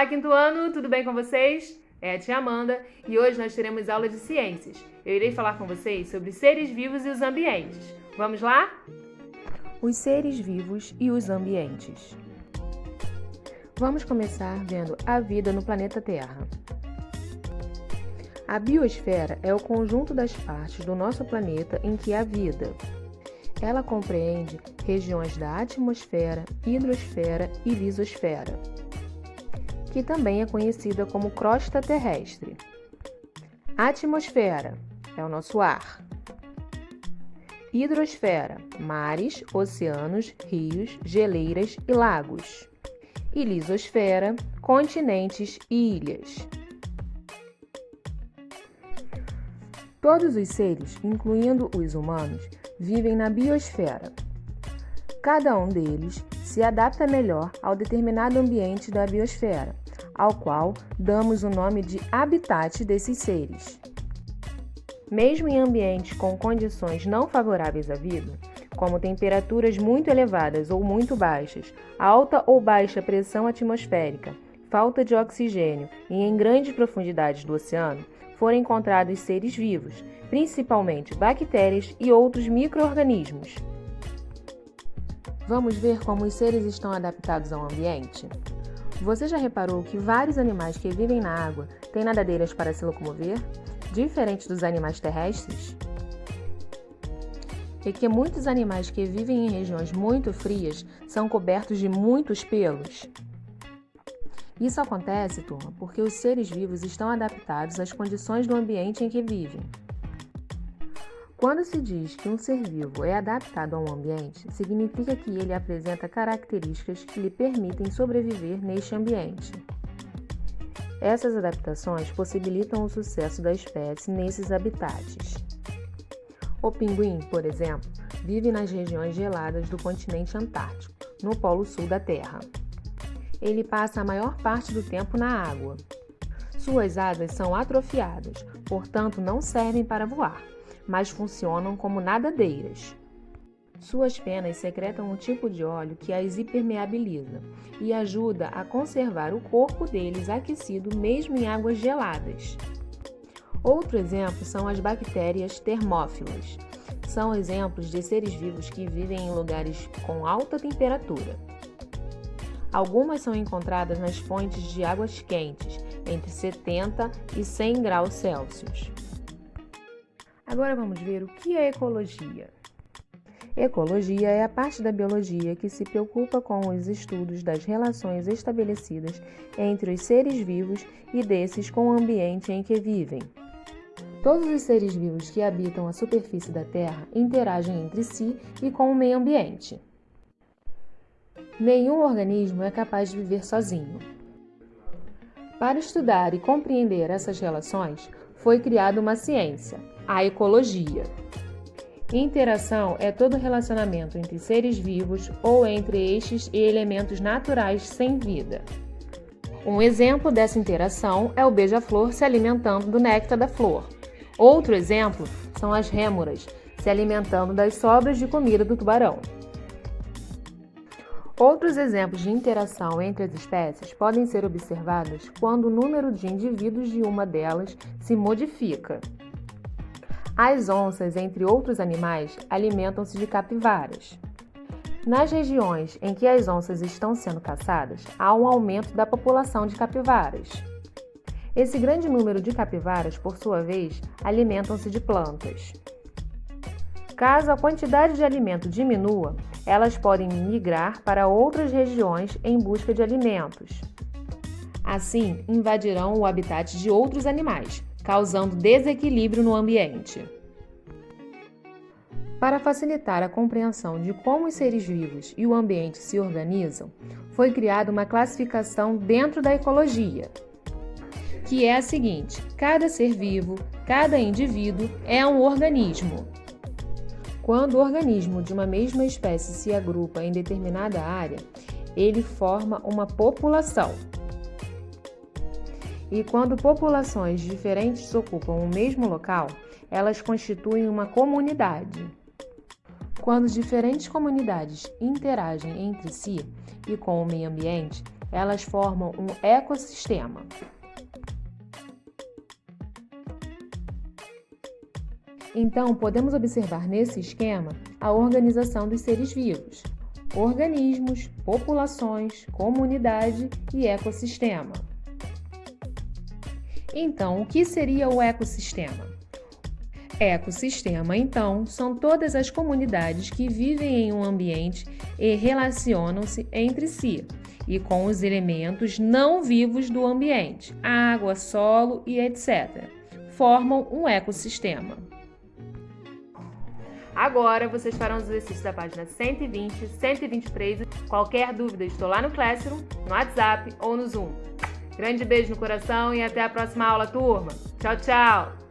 Olá, quinto ano, tudo bem com vocês? É a tia Amanda e hoje nós teremos aula de ciências. Eu irei falar com vocês sobre seres vivos e os ambientes. Vamos lá? Os seres vivos e os ambientes. Vamos começar vendo a vida no planeta Terra. A biosfera é o conjunto das partes do nosso planeta em que há vida. Ela compreende regiões da atmosfera, hidrosfera e lisosfera, que também é conhecida como crosta terrestre. A atmosfera é o nosso ar. Hidrosfera, mares, oceanos, rios, geleiras e lagos. E lisosfera, continentes e ilhas. Todos os seres, incluindo os humanos, vivem na biosfera. Cada um deles se adapta melhor ao determinado ambiente da biosfera, ao qual damos o nome de habitat desses seres. Mesmo em ambientes com condições não favoráveis à vida, como temperaturas muito elevadas ou muito baixas, alta ou baixa pressão atmosférica, falta de oxigênio e em grandes profundidades do oceano, foram encontrados seres vivos, principalmente bactérias e outros micro-organismos. Vamos ver como os seres estão adaptados ao ambiente? Você já reparou que vários animais que vivem na água têm nadadeiras para se locomover, diferente dos animais terrestres? E que muitos animais que vivem em regiões muito frias são cobertos de muitos pelos? Isso acontece, turma, porque os seres vivos estão adaptados às condições do ambiente em que vivem. Quando se diz que um ser vivo é adaptado a um ambiente, significa que ele apresenta características que lhe permitem sobreviver neste ambiente. Essas adaptações possibilitam o sucesso da espécie nesses habitats. O pinguim, por exemplo, vive nas regiões geladas do continente antártico, no polo sul da Terra. Ele passa a maior parte do tempo na água. Suas asas são atrofiadas, portanto não servem para voar, mas funcionam como nadadeiras. Suas penas secretam um tipo de óleo que as hipermeabiliza e ajuda a conservar o corpo deles aquecido mesmo em águas geladas. Outro exemplo são as bactérias termófilas. São exemplos de seres vivos que vivem em lugares com alta temperatura. Algumas são encontradas nas fontes de águas quentes, entre 70 e 100 graus Celsius. Agora vamos ver o que é ecologia. Ecologia é a parte da biologia que se preocupa com os estudos das relações estabelecidas entre os seres vivos e desses com o ambiente em que vivem. Todos os seres vivos que habitam a superfície da Terra interagem entre si e com o meio ambiente. Nenhum organismo é capaz de viver sozinho. Para estudar e compreender essas relações, foi criada uma ciência, a ecologia. Interação é todo relacionamento entre seres vivos ou entre estes e elementos naturais sem vida. Um exemplo dessa interação é o beija-flor se alimentando do néctar da flor. Outro exemplo são as rêmoras se alimentando das sobras de comida do tubarão. Outros exemplos de interação entre as espécies podem ser observados quando o número de indivíduos de uma delas se modifica. As onças, entre outros animais, alimentam-se de capivaras. Nas regiões em que as onças estão sendo caçadas, há um aumento da população de capivaras. Esse grande número de capivaras, por sua vez, alimentam-se de plantas. Caso a quantidade de alimento diminua, elas podem migrar para outras regiões em busca de alimentos. Assim, invadirão o habitat de outros animais, causando desequilíbrio no ambiente. Para facilitar a compreensão de como os seres vivos e o ambiente se organizam, foi criada uma classificação dentro da ecologia, que é a seguinte: cada ser vivo, cada indivíduo é um organismo. Quando o organismo de uma mesma espécie se agrupa em determinada área, ele forma uma população. E quando populações diferentes ocupam o mesmo local, elas constituem uma comunidade. Quando diferentes comunidades interagem entre si e com o meio ambiente, elas formam um ecossistema. Então, podemos observar nesse esquema a organização dos seres vivos: organismos, populações, comunidade e ecossistema. Então, o que seria o ecossistema? Ecossistema, então, são todas as comunidades que vivem em um ambiente e relacionam-se entre si e com os elementos não vivos do ambiente, água, solo e etc. Formam um ecossistema. Agora vocês farão os exercícios da página 120, 123. Qualquer dúvida, estou lá no Classroom, no WhatsApp ou no Zoom. Grande beijo no coração e até a próxima aula, turma. Tchau, tchau!